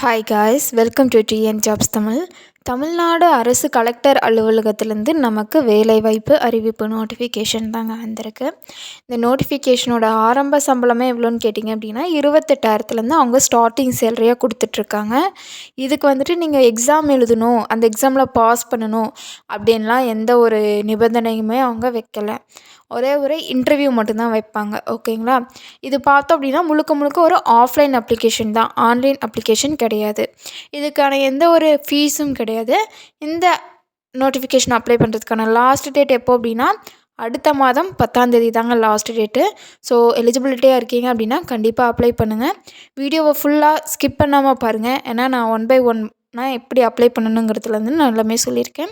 Hi guys, welcome to TN jobs Tamil. Tamil Nadu அரசு collector அலுவலகத்திலேருந்து நமக்கு வேலைவாய்ப்பு அறிவிப்பு நோட்டிஃபிகேஷன் தாங்க வந்திருக்கு. இந்த நோட்டிஃபிகேஷனோட ஆரம்ப சம்பளமே எவ்வளோன்னு கேட்டிங்க அப்படின்னா 28,000லேருந்து அவங்க ஸ்டார்டிங் சேலரியாக கொடுத்துட்ருக்காங்க. இதுக்கு வந்துட்டு நீங்கள் எக்ஸாம் எழுதணும், அந்த எக்ஸாமில் பாஸ் பண்ணணும் அப்படின்லாம் எந்த ஒரு நிபந்தனையுமே அவங்க வைக்கலை. ஒரே ஒரு இன்டர்வியூ மட்டும்தான் வைப்பாங்க. ஓகேங்களா? இது பார்த்தோம் அப்படின்னா முழுக்க முழுக்க ஒரு ஆஃப்லைன் அப்ளிகேஷன் தான், ஆன்லைன் அப்ளிகேஷன் கிடையாது. இதுக்கான எந்த ஒரு ஃபீஸும் கிடையாது. இந்த நோட்டிஃபிகேஷன் அப்ளை பண்ணுறதுக்கான லாஸ்ட் டேட் எப்போ அப்படின்னா அடுத்த மாதம் 10ஆம் தாங்க லாஸ்ட் டேட்டு. ஸோ எலிஜிபிலிட்டியாக இருக்கீங்க அப்படின்னா கண்டிப்பாக அப்ளை பண்ணுங்கள். வீடியோவை ஃபுல்லாக ஸ்கிப் பண்ணாமல் பாருங்கள். ஏன்னா நான் 1 by 1 நான் எப்படி அப்ளை பண்ணணுங்கிறதுலேருந்து நான் எல்லாமே சொல்லியிருக்கேன்.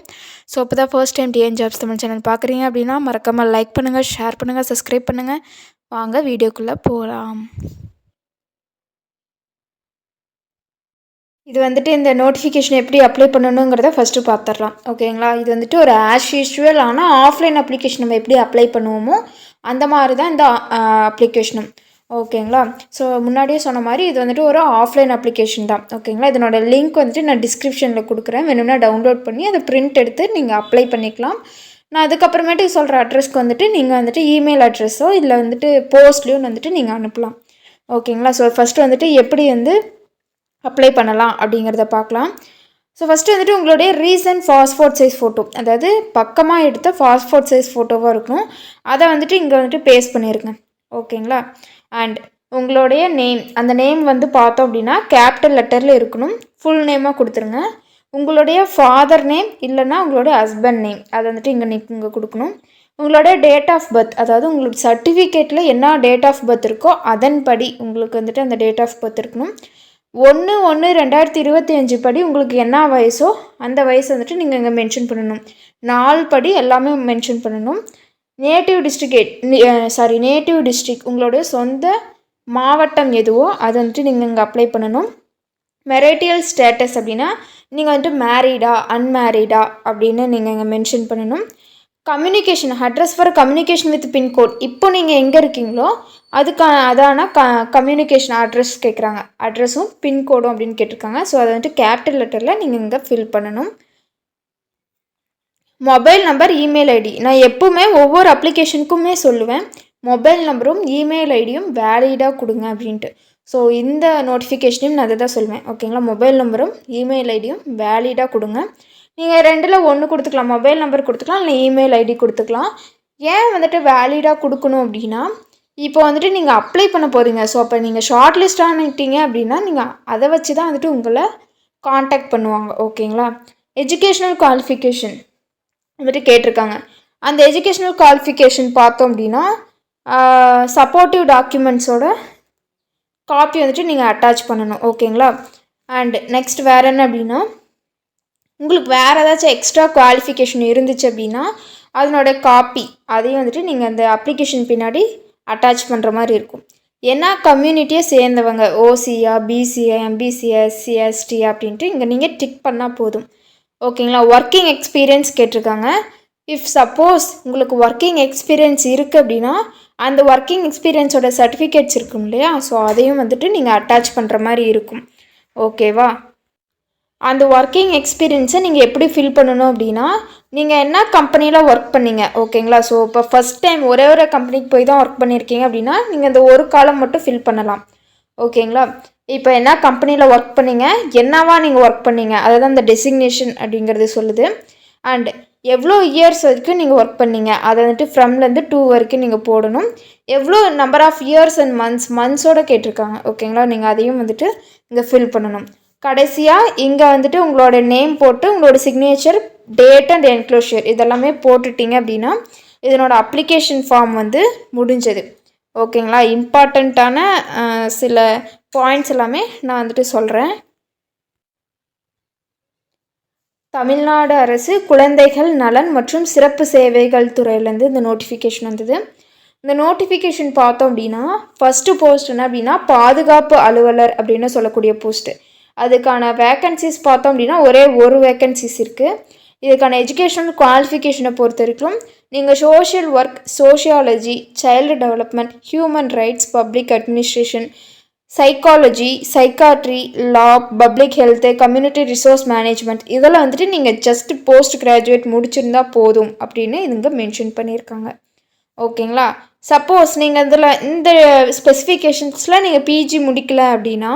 ஸோ இப்போ தான் first time TN jobs Tamil channel பார்க்குறீங்க அப்படின்னா மறக்காமல் லைக் பண்ணுங்கள், ஷேர் பண்ணுங்கள், சப்ஸ்கிரைப் பண்ணுங்கள். வாங்க வீடியோக்குள்ளே போகலாம். இது வந்துட்டு இந்த நோட்டிஃபிகேஷன் எப்படி அப்ளை பண்ணணுங்கிறத ஃபஸ்ட்டு பார்த்துடலாம். ஓகேங்களா? இது வந்துட்டு ஒரு ஆஸ் யூஷுவல் ஆனால் ஆஃப்லைன் அப்ளிகேஷன் நம்ம எப்படி அப்ளை பண்ணுவோமோ அந்த மாதிரி தான் இந்த அப்ளிகேஷனும். ஓகேங்களா? ஸோ முன்னாடியே சொன்ன மாதிரி இது வந்துட்டு ஒரு ஆஃப்லைன் அப்ளிகேஷன் தான். ஓகேங்களா? இதனோட லிங்க் வந்துட்டு நான் டிஸ்கிரிப்ஷனில் கொடுக்குறேன். வேணும்னா டவுன்லோட் பண்ணி அதை பிரிண்ட் எடுத்து நீங்கள் அப்ளை பண்ணிக்கலாம். நான் அதுக்கப்புறமேட்டுக்கு சொல்கிற அட்ரஸ்க்கு வந்துட்டு நீங்கள் வந்துட்டு இமெயில் அட்ரஸோ இல்லை வந்துட்டு போஸ்ட்லேயோ வந்துட்டு நீங்கள் அனுப்பலாம். ஓகேங்களா? ஸோ ஃபஸ்ட்டு வந்துட்டு எப்படி வந்து அப்ளை பண்ணலாம் அப்படிங்கிறத பார்க்கலாம். ஸோ ஃபஸ்ட்டு வந்துட்டு உங்களுடைய ரீசன்ட் பாஸ்போர்ட் சைஸ் ஃபோட்டோ, அதாவது பக்கமாக எடுத்த பாஸ்போர்ட் சைஸ் ஃபோட்டோவாக இருக்கணும். அதை வந்துட்டு இங்கே வந்துட்டு பேஸ்ட் பண்ணியிருங்க. ஓகேங்களா? அண்ட் உங்களுடைய நேம், அந்த நேம் வந்து பார்த்தோம் அப்படின்னா கேபிட்டல் லெட்டரில் இருக்கணும். ஃபுல் நேமாக கொடுத்துருங்க. உங்களுடைய ஃபாதர் நேம் இல்லைன்னா உங்களுடைய ஹஸ்பண்ட் நேம் அதை வந்துட்டு இங்கே கொடுக்கணும். உங்களோட டேட் ஆஃப் பர்த், அதாவது உங்களுக்கு சர்டிஃபிகேட்டில் என்ன டேட் ஆஃப் பர்த் இருக்கோ அதன்படி உங்களுக்கு வந்துட்டு அந்த டேட் ஆஃப் பர்த் இருக்கணும். 1/1/2025 படி உங்களுக்கு என்ன வயசோ அந்த வயசு வந்துட்டு நீங்கள் இங்கே மென்ஷன் பண்ணணும். நாள் படி எல்லாமே மென்ஷன் பண்ணணும். நேட்டிவ் டிஸ்ட்ரிக்ட் உங்களுடைய சொந்த மாவட்டம் எதுவோ அதை வந்துட்டு நீங்கள் இங்கே அப்ளை பண்ணணும். மெரிட்டல் ஸ்டேட்டஸ் அப்படின்னா நீங்கள் வந்துட்டு மேரீடா அன்மேரீடா அப்படின்னு நீங்கள் இங்கே மென்ஷன் பண்ணணும். Communication address for communication with pincode, இப்போ நீங்கள் எங்கே இருக்கீங்களோ அதான கம்யூனிகேஷன் அட்ரஸ் கேட்குறாங்க. அட்ரஸும் பின்கோடும் அப்படின்னு கேட்டிருக்காங்க. ஸோ அதை வந்துட்டு கேபிட்டல் லெட்டரில் நீங்கள் இங்கே ஃபில் பண்ணணும். மொபைல் நம்பர், இமெயில் ஐடி, நான் எப்போவுமே ஒவ்வொரு அப்ளிகேஷனுக்குமே சொல்லுவேன் மொபைல் நம்பரும் இமெயில் ஐடியும் வேலிடாக கொடுங்க அப்படின்ட்டு. ஸோ இந்த நோட்டிஃபிகேஷனையும் நான் அதை தான் சொல்லுவேன். ஓகேங்களா? மொபைல் நம்பரும் இமெயில் ஐடியும் வேலிடாக கொடுங்க. நீங்கள் 2ல் 1 கொடுத்துக்கலாம். மொபைல் நம்பர் கொடுத்துக்கலாம், இல்லை இமெயில் ஐடி கொடுத்துக்கலாம். ஏன் வந்துட்டு வேலிடாக கொடுக்கணும் அப்படின்னா இப்போ வந்துட்டு நீங்கள் அப்ளை பண்ண போகிறீங்க. ஸோ அப்போ நீங்கள் ஷார்ட் லிஸ்ட் ஆகிட்டீங்க அப்படின்னா நீங்கள் அதை வச்சு தான் வந்துட்டு உங்களை காண்டாக்ட் பண்ணுவாங்க. ஓகேங்களா? எஜுகேஷ்னல் குவாலிஃபிகேஷன் வந்துட்டு கேட்டிருக்காங்க. அந்த எஜுகேஷ்னல் குவாலிஃபிகேஷன் பார்த்தோம் அப்படின்னா சப்போர்ட்டிவ் டாக்குமெண்ட்ஸோட காப்பி வந்துட்டு நீங்கள் அட்டாச் பண்ணணும். ஓகேங்களா? அண்ட் நெக்ஸ்ட் வேறு என்ன அப்படின்னா உங்களுக்கு வேறு ஏதாச்சும் எக்ஸ்ட்ரா குவாலிஃபிகேஷன் இருந்துச்சு அப்படின்னா அதனோட காப்பி அதையும் வந்துட்டு நீங்கள் அந்த அப்ளிகேஷன் பின்னாடி அட்டாச் பண்ணுற மாதிரி இருக்கும். என்ன கம்யூனிட்டியை சேர்ந்தவங்க, ஓசியா, பிசியா, எம்பிசியா, எஸ்சி, எஸ்டி அப்படின்ட்டு இங்கே நீங்கள் டிக் பண்ணால் போதும். ஓகேங்களா? ஒர்க்கிங் எக்ஸ்பீரியன்ஸ் கேட்டிருக்காங்க. இஃப் சப்போஸ் உங்களுக்கு ஒர்க்கிங் எக்ஸ்பீரியன்ஸ் இருக்குது அப்படின்னா அந்த ஒர்க்கிங் எக்ஸ்பீரியன்ஸோட சர்டிஃபிகேட்ஸ் இருக்கும் இல்லையா, ஸோ அதையும் வந்துட்டு நீங்கள் அட்டாச் பண்ணுற மாதிரி இருக்கும். ஓகேவா? அந்த ஒர்க்கிங் எக்ஸ்பீரியன்ஸை நீங்கள் எப்படி ஃபில் பண்ணணும் அப்படின்னா நீங்கள் என்ன கம்பெனியில் ஒர்க் பண்ணீங்க. ஓகேங்களா? ஸோ இப்போ ஃபஸ்ட் டைம் ஒரே ஒரு கம்பெனிக்கு போய் தான் ஒர்க் பண்ணியிருக்கீங்க அப்படின்னா நீங்கள் இந்த ஒரு காலம் மட்டும் ஃபில் பண்ணலாம். ஓகேங்களா? இப்போ என்ன கம்பெனியில் ஒர்க் பண்ணீங்க, என்னவா நீங்கள் ஒர்க் பண்ணீங்க, அதுதான் அந்த டெசிக்னேஷன் அப்படிங்கிறது சொல்லுது. அண்ட் எவ்வளோ இயர்ஸ் வரைக்கும் நீங்கள் ஒர்க் பண்ணீங்க அதை வந்துட்டு ஃப்ரம்லேருந்து 2 வரைக்கும் நீங்கள் போடணும். எவ்வளோ நம்பர் ஆஃப் இயர்ஸ் அண்ட் மந்த்ஸோடு கேட்டிருக்காங்க. ஓகேங்களா? நீங்கள் அதையும் வந்துட்டு இங்கே ஃபில் பண்ணணும். கடைசியாக இங்கே வந்துட்டு உங்களோட நேம் போட்டு உங்களோட சிக்னேச்சர், டேட் அண்ட் என்க்ளோஷர் இதெல்லாமே போட்டுட்டிங்க அப்படின்னா இதனோட அப்ளிகேஷன் ஃபார்ம் வந்து முடிஞ்சது. ஓகேங்களா? இம்பார்ட்டண்ட்டான சில பாயிண்ட்ஸ் எல்லாமே நான் வந்துட்டு சொல்கிறேன். தமிழ்நாடு அரசு குழந்தைகள் நலன் மற்றும் சிறப்பு சேவைகள் துறையிலேருந்து இந்த நோட்டிஃபிகேஷன் வந்தது. இந்த நோட்டிஃபிகேஷன் பார்த்தோம் அப்படின்னா ஃபஸ்ட்டு போஸ்ட் என்ன அப்படின்னா பாதுகாப்பு அலுவலர் அப்படின்னு சொல்லக்கூடிய போஸ்ட்டு. அதுக்கான வேக்கன்சிஸ் பார்த்தோம் அப்படின்னா ஒரே ஒரு வேக்கன்சிஸ் இருக்குது. இதுக்கான எஜுகேஷனல் குவாலிஃபிகேஷனை பொறுத்த வரைக்கும் நீங்கள் social work, sociology, child development, human rights, public administration, psychology, psychiatry, law, public health, community resource management இதெல்லாம் வந்துட்டு நீங்கள் ஜஸ்ட் போஸ்ட் கிராஜுவேட் முடிச்சிருந்தா போதும் அப்படின்னு இதுங்க மென்ஷன் பண்ணியிருக்காங்க. ஓகேங்களா? சப்போஸ் நீங்கள் இதில் இந்த ஸ்பெசிஃபிகேஷன்ஸில் நீங்கள் பிஜி முடிக்கல அப்படின்னா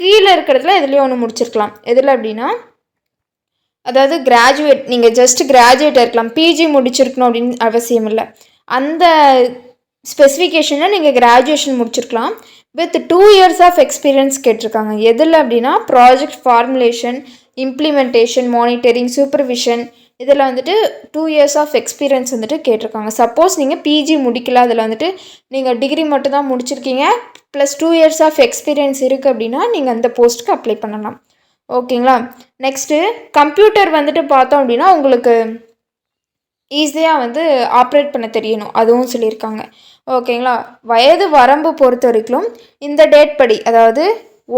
கீழே இருக்கிறதுல எதுலேயும் ஒன்று முடிச்சிருக்கலாம். எதில் அப்படின்னா அதாவது கிராஜுவேட், நீங்கள் ஜஸ்ட் கிராஜுவேட் இருக்கலாம், பிஜி முடிச்சிருக்கணும் அப்படின்னு அவசியம் இல்லை. அந்த ஸ்பெசிஃபிகேஷனில் நீங்கள் கிராஜுவேஷன் முடிச்சிருக்கலாம் வித் 2 years ஆஃப் எக்ஸ்பீரியன்ஸ் கேட்டிருக்காங்க. எதில் அப்படின்னா project formulation, implementation, monitoring, supervision இதில் வந்துட்டு 2 years ஆஃப் எக்ஸ்பீரியன்ஸ் வந்துட்டு கேட்டிருக்காங்க. சப்போஸ் நீங்கள் பிஜி முடிக்கல, அதில் வந்துட்டு நீங்கள் டிகிரி மட்டும் தான் முடிச்சிருக்கீங்க ப்ளஸ் 2 years ஆஃப் எக்ஸ்பீரியன்ஸ் இருக்குது அப்படின்னா நீங்கள் அந்த போஸ்ட்டுக்கு அப்ளை பண்ணலாம். ஓகேங்களா? நெக்ஸ்ட்டு கம்ப்யூட்டர் வந்துட்டு பார்த்தோம் அப்படின்னா உங்களுக்கு ஈஸியாக வந்து ஆப்ரேட் பண்ண தெரியணும், அதுவும் சொல்லியிருக்காங்க. ஓகேங்களா? வயது வரம்பு பொறுத்த வரைக்கும் இந்த டேட் படி, அதாவது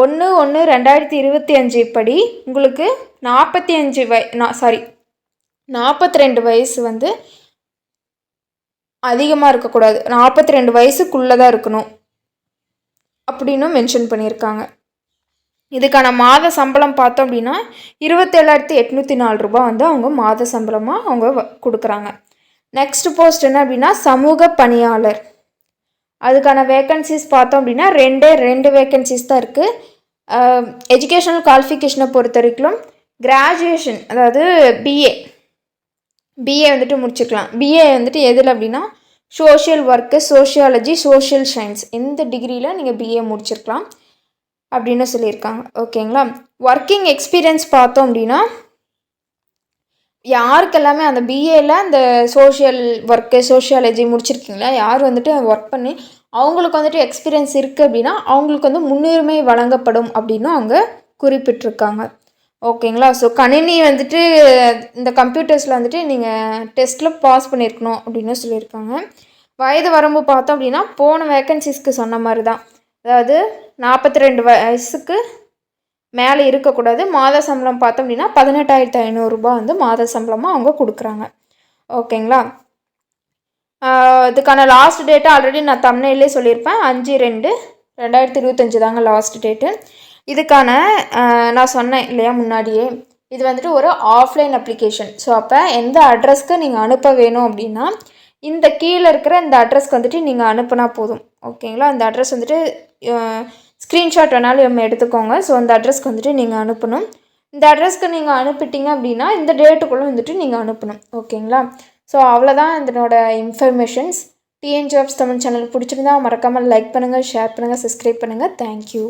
1/1/2025 படி உங்களுக்கு 42 வயசு வந்து அதிகமாக இருக்கக்கூடாது, 42 வயசுக்குள்ளே தான் இருக்கணும் அப்படின்னு மென்ஷன் பண்ணியிருக்காங்க. இதுக்கான மாத சம்பளம் பார்த்தோம் அப்படின்னா 27,804 ரூபா வந்து அவங்க மாத சம்பளமாக அவங்க கொடுக்குறாங்க. நெக்ஸ்ட் போஸ்ட் என்ன அப்படின்னா சமூக பணியாளர். அதுக்கான வேக்கன்சிஸ் பார்த்தோம் அப்படின்னா 2 வேக்கன்சிஸ் தான் இருக்குது. எஜுகேஷனல் குவாலிஃபிகேஷனை பொறுத்த வரைக்கும் கிராஜுவேஷன், அதாவது பிஏ வந்துட்டு முடிச்சுக்கலாம். பிஏ வந்துட்டு எதில் அப்படின்னா social work, sociology, social science இந்த டிகிரியில் நீங்கள் பிஏ முடிச்சிருக்கலாம் அப்படின்னு சொல்லியிருக்காங்க. ஓகேங்களா? ஒர்க்கிங் எக்ஸ்பீரியன்ஸ் பார்த்தோம் அப்படின்னா யாருக்கெல்லாமே அந்த பிஏல அந்த சோஷியல் ஒர்க்கு, சோஷியாலஜி முடிச்சிருக்கீங்களா, யார் வந்துட்டு ஒர்க் பண்ணி அவங்களுக்கு வந்துட்டு எக்ஸ்பீரியன்ஸ் இருக்குது அப்படின்னா அவங்களுக்கு வந்து முன்னுரிமை வழங்கப்படும் அப்படின்னு அவங்க குறிப்பிட்டிருக்காங்க. ஓகேங்களா? ஸோ கணினி வந்துட்டு இந்த கம்ப்யூட்டர்ஸில் வந்துட்டு நீங்கள் டெஸ்ட்டில் பாஸ் பண்ணியிருக்கணும் அப்படின்னு சொல்லியிருக்காங்க. வயது வரம்பு பார்த்தோம் அப்படின்னா போன வேக்கன்சிஸ்க்கு சொன்ன மாதிரி தான், அதாவது 42 வயசுக்கு மேலே இருக்கக்கூடாது. மாத சம்பளம் பார்த்தோம் அப்படின்னா 18,500 ரூபா வந்து மாத சம்பளமாக அவங்க கொடுக்குறாங்க. ஓகேங்களா? இதுக்கான லாஸ்ட் டேட்டு ஆல்ரெடி நான் தம்ப்நெயிலே சொல்லியிருப்பேன், 5/2/2025 தாங்க லாஸ்ட் டேட்டு. இதுக்கான நான் சொன்னேன் இல்லையா முன்னாடியே, இது வந்துட்டு ஒரு ஆஃப்லைன் அப்ளிகேஷன். ஸோ அப்போ எந்த அட்ரஸ்க்கு நீங்கள் அனுப்ப வேணும் அப்படின்னா இந்த கீழே இருக்கிற இந்த அட்ரஸ்க்கு வந்துட்டு நீங்கள் அனுப்புனா போதும். ஓகேங்களா? அந்த அட்ரஸ் வந்துட்டு ஸ்க்ரீன்ஷாட் வேணாலும் நம்ம எடுத்துக்கோங்க. ஸோ அந்த அட்ரஸ்க்கு வந்துட்டு நீங்கள் அனுப்பணும். இந்த அட்ரஸ்க்கு நீங்கள் அனுப்பிட்டீங்க அப்படின்னா இந்த டேட்டுக்குள்ளே வந்துட்டு நீங்கள் அனுப்பணும். ஓகேங்களா? ஸோ அவ்வளோதான் இதனோட informations. TN jobs Tamil channel பிடிச்சிருந்தா மறக்காமல் லைக் பண்ணுங்கள், ஷேர் பண்ணுங்கள், சப்ஸ்கிரைப் பண்ணுங்கள். தேங்க்யூ.